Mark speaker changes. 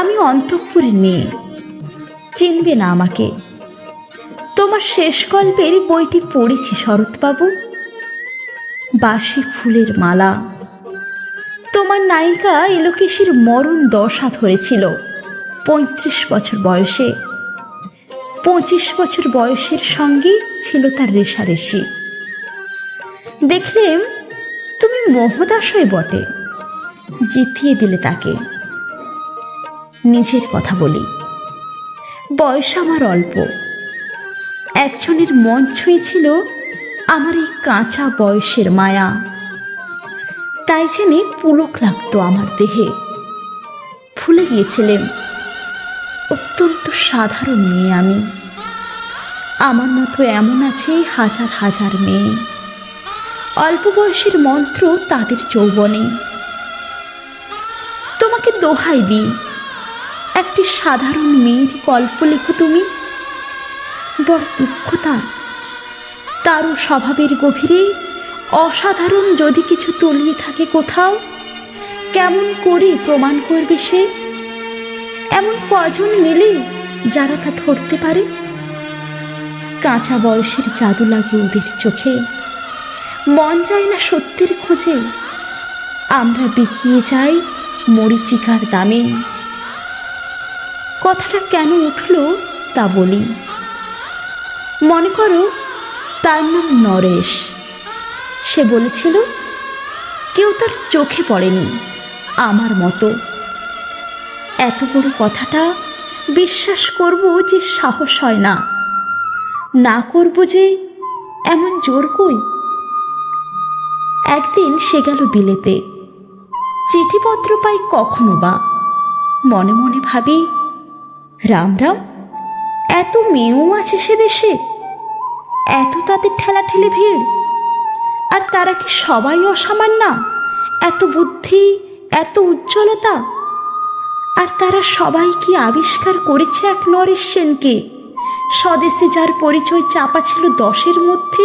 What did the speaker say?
Speaker 1: আমি অন্তঃপুরের মেয়ে, চিনবে না আমাকে। তোমার শেষ গল্পের বইটি পড়েছি শরৎবাবু। বাসি ফুলের মালা। তোমার নায়িকা এলোকেশীর মরণ দশা ধরেছিল 35 বছর বয়সে। 25 বছর বয়সের সঙ্গে ছিল তার রেশারেশি। দেখলেম তুমি মোহদাসই বটে, জিতিয়ে দিলে তাকে। নিজের কথা বলি, বয়স আমার অল্প। একজনের মন ছুঁয়েছিল আমার এই কাঁচা বয়সের মায়া, তাই জেনে পুলক লাগতো আমার দেহে। ভুলে গিয়েছিলেন অত্যন্ত সাধারণ মেয়ে আমি। আমার মতো এমন আছে হাজার হাজার মেয়ে, অল্প বয়সের মন্ত্র তাদের যৌবনে। তোমাকে দোহাই দিই, একটি সাধারণ মেয়ের গল্প লেখো তুমি। বড় দুঃখ তারও স্বভাবের গভীরে অসাধারণ যদি কিছু তলিয়ে থাকে কোথাও, কেমন করে প্রমাণ করবে সে? এমন কজন মেলে যারা তা ধরতে পারে? কাঁচা বয়সের জাদু লাগে ওদের চোখে, মন যায় না সত্যের খোঁজে। আমরা বিকিয়ে যাই মরীচিকার দামে। কথাটা কেন উঠল তা বলি। মনে করো তার নাম নরেশ। সে বলেছিল কেউ তার চোখে পড়েনি আমার মতো। এত বড় কথাটা বিশ্বাস করব যে সাহস হয় না, না করব যে এমন জোর কই। একদিন সে গেল বিলেতে, চিঠিপত্র পাই কখনো বা। মনে মনে ভাবি, রাম রাম, এত মেয়েও আছে সে দেশে, এত তাদের ঠেলাঠেলে ভিড়, আর তারা কি সবাই অসামান্য? এত বুদ্ধি, এত উজ্জ্বলতা, আর তারা সবাই কি আবিষ্কার করেছে এক নরেশ সেনকে, স্বদেশে যার পরিচয় চাপা ছিল 10-এর মধ্যে।